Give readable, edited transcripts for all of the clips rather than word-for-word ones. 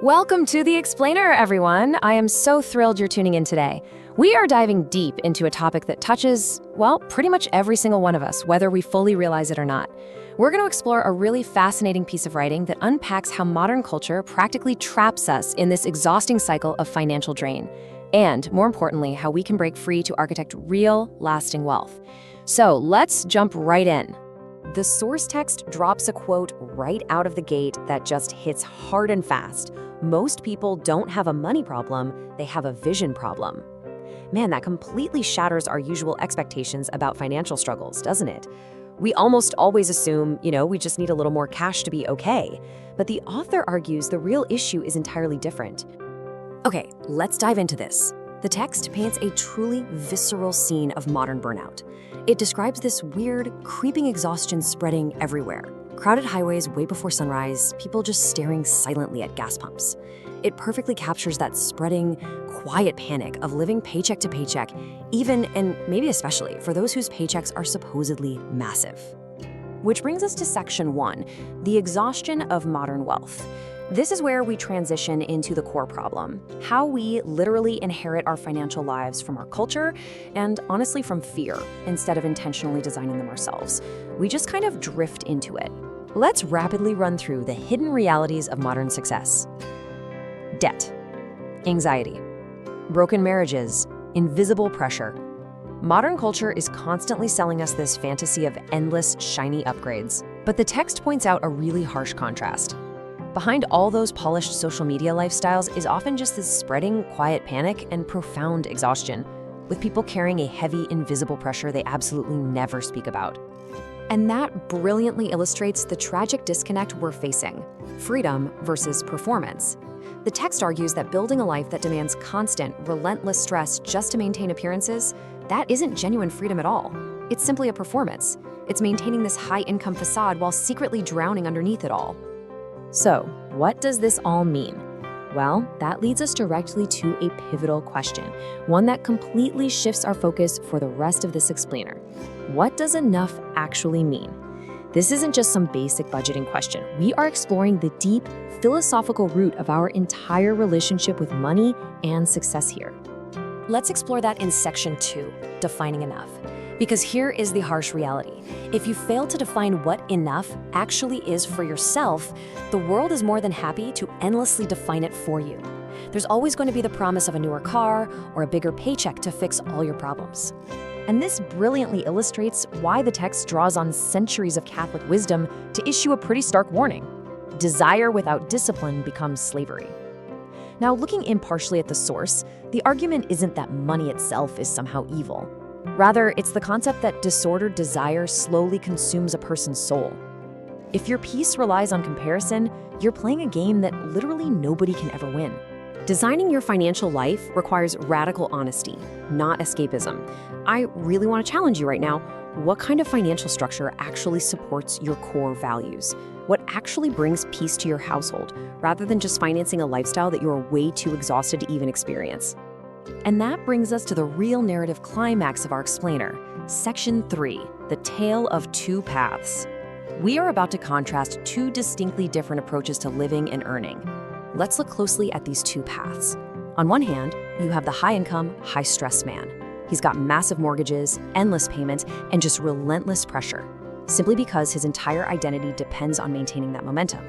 Welcome to The Explainer, everyone. I am so thrilled you're tuning in today. We are diving deep into a topic that touches, well, pretty much every single one of us, whether we fully realize it or not. We're going to explore a really fascinating piece of writing that unpacks how modern culture practically traps us in this exhausting cycle of financial drain. And, more importantly, how we can break free to architect real, lasting wealth. So let's jump right in. The source text drops a quote right out of the gate that just hits hard and fast. Most people don't have a money problem, they have a vision problem. Man, that completely shatters our usual expectations about financial struggles, doesn't it? We almost always assume, we just need a little more cash to be okay. But the author argues the real issue is entirely different. Okay, let's dive into this. The text paints a truly visceral scene of modern burnout. It describes this weird, creeping exhaustion spreading everywhere. Crowded highways way before sunrise, people just staring silently at gas pumps. It perfectly captures that spreading, quiet panic of living paycheck to paycheck, even and maybe especially for those whose paychecks are supposedly massive. Which brings us to section 1, the exhaustion of modern wealth. This is where we transition into the core problem, how we literally inherit our financial lives from our culture and honestly from fear instead of intentionally designing them ourselves. We just kind of drift into it. Let's rapidly run through the hidden realities of modern success. Debt, anxiety, broken marriages, invisible pressure. Modern culture is constantly selling us this fantasy of endless, shiny upgrades. But the text points out a really harsh contrast. Behind all those polished social media lifestyles is often just this spreading, quiet panic and profound exhaustion, with people carrying a heavy, invisible pressure they absolutely never speak about. And that brilliantly illustrates the tragic disconnect we're facing: freedom versus performance. The text argues that building a life that demands constant, relentless stress just to maintain appearances, that isn't genuine freedom at all. It's simply a performance. It's maintaining this high-income facade while secretly drowning underneath it all. So, what does this all mean? Well, that leads us directly to a pivotal question, one that completely shifts our focus for the rest of this explainer. What does enough actually mean? This isn't just some basic budgeting question. We are exploring the deep, philosophical root of our entire relationship with money and success here. Let's explore that in section 2, defining enough. Because here is the harsh reality. If you fail to define what enough actually is for yourself, the world is more than happy to endlessly define it for you. There's always going to be the promise of a newer car or a bigger paycheck to fix all your problems. And this brilliantly illustrates why the text draws on centuries of Catholic wisdom to issue a pretty stark warning. Desire without discipline becomes slavery. Now, looking impartially at the source, the argument isn't that money itself is somehow evil. Rather, it's the concept that disordered desire slowly consumes a person's soul. If your peace relies on comparison, you're playing a game that literally nobody can ever win. Designing your financial life requires radical honesty, not escapism. I really want to challenge you right now. What kind of financial structure actually supports your core values? What actually brings peace to your household, rather than just financing a lifestyle that you're way too exhausted to even experience? And that brings us to the real narrative climax of our explainer, section 3, the tale of two paths. We are about to contrast two distinctly different approaches to living and earning. Let's look closely at these two paths. On one hand, you have the high-income, high-stress man. He's got massive mortgages, endless payments, and just relentless pressure, simply because his entire identity depends on maintaining that momentum.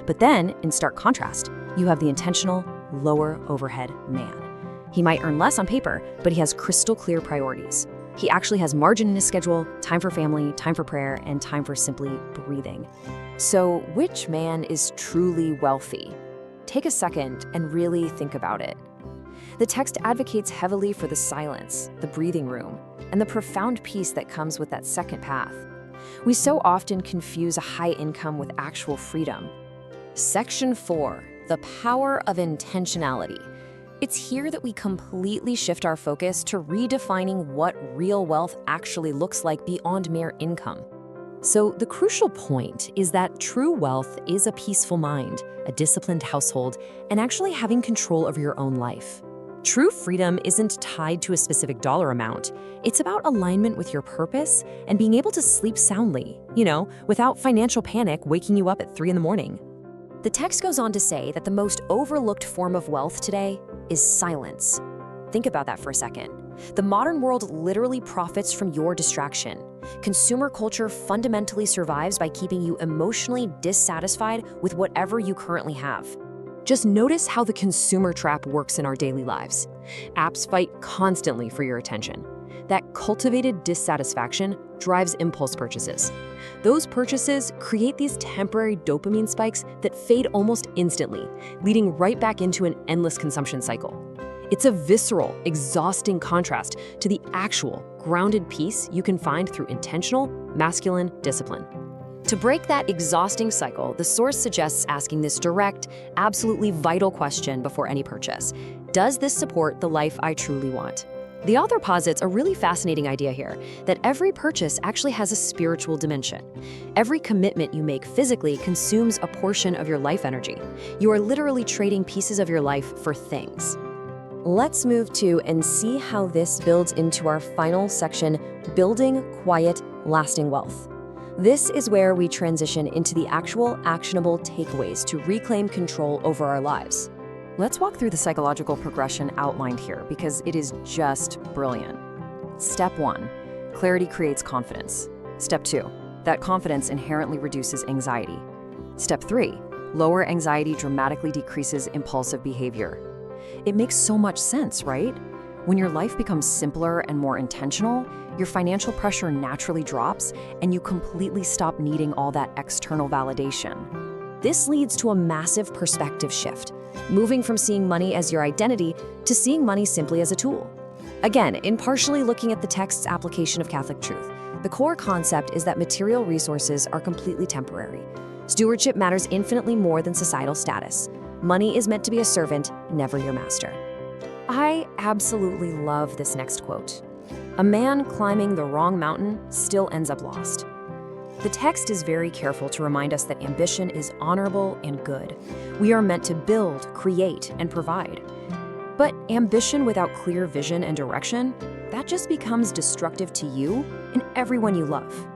But then, in stark contrast, you have the intentional, lower overhead man. He might earn less on paper, but he has crystal clear priorities. He actually has margin in his schedule, time for family, time for prayer, and time for simply breathing. So, which man is truly wealthy? Take a second and really think about it. The text advocates heavily for the silence, the breathing room, and the profound peace that comes with that second path. We so often confuse a high income with actual freedom. Section 4, the power of intentionality. It's here that we completely shift our focus to redefining what real wealth actually looks like beyond mere income. So the crucial point is that true wealth is a peaceful mind, a disciplined household, and actually having control over your own life. True freedom isn't tied to a specific dollar amount. It's about alignment with your purpose and being able to sleep soundly, without financial panic waking you up at 3 in the morning. The text goes on to say that the most overlooked form of wealth today is silence. Think about that for a second. The modern world literally profits from your distraction. Consumer culture fundamentally survives by keeping you emotionally dissatisfied with whatever you currently have. Just notice how the consumer trap works in our daily lives. Apps fight constantly for your attention. That cultivated dissatisfaction drives impulse purchases. Those purchases create these temporary dopamine spikes that fade almost instantly, leading right back into an endless consumption cycle. It's a visceral, exhausting contrast to the actual, grounded peace you can find through intentional, masculine discipline. To break that exhausting cycle, the source suggests asking this direct, absolutely vital question before any purchase. Does this support the life I truly want? The author posits a really fascinating idea here, that every purchase actually has a spiritual dimension. Every commitment you make physically consumes a portion of your life energy. You are literally trading pieces of your life for things. Let's move to and see how this builds into our final section, building quiet, lasting wealth. This is where we transition into the actual actionable takeaways to reclaim control over our lives. Let's walk through the psychological progression outlined here because it is just brilliant. Step 1, clarity creates confidence. Step 2, that confidence inherently reduces anxiety. Step 3, lower anxiety dramatically decreases impulsive behavior. It makes so much sense, right? When your life becomes simpler and more intentional, your financial pressure naturally drops and you completely stop needing all that external validation. This leads to a massive perspective shift, moving from seeing money as your identity to seeing money simply as a tool. Again, in partially looking at the text's application of Catholic truth, the core concept is that material resources are completely temporary. Stewardship matters infinitely more than societal status. Money is meant to be a servant, never your master. I absolutely love this next quote. A man climbing the wrong mountain still ends up lost. The text is very careful to remind us that ambition is honorable and good. We are meant to build, create, and provide. But ambition without clear vision and direction, that just becomes destructive to you and everyone you love.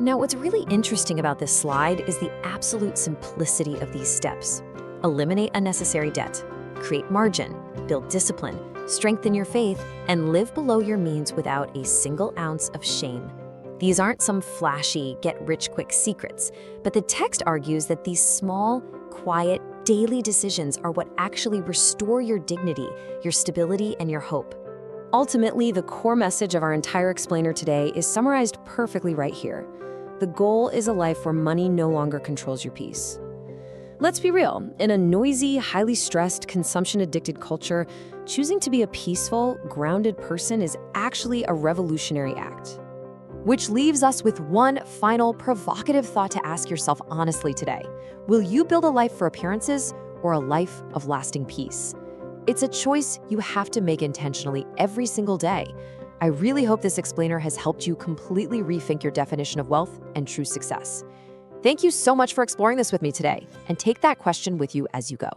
Now, what's really interesting about this slide is the absolute simplicity of these steps. Eliminate unnecessary debt, create margin, build discipline, strengthen your faith, and live below your means without a single ounce of shame. These aren't some flashy, get-rich-quick secrets, but the text argues that these small, quiet, daily decisions are what actually restore your dignity, your stability, and your hope. Ultimately, the core message of our entire explainer today is summarized perfectly right here. The goal is a life where money no longer controls your peace. Let's be real, in a noisy, highly stressed, consumption-addicted culture, choosing to be a peaceful, grounded person is actually a revolutionary act. Which leaves us with one final provocative thought to ask yourself honestly today. Will you build a life for appearances or a life of lasting peace? It's a choice you have to make intentionally every single day. I really hope this explainer has helped you completely rethink your definition of wealth and true success. Thank you so much for exploring this with me today, and take that question with you as you go.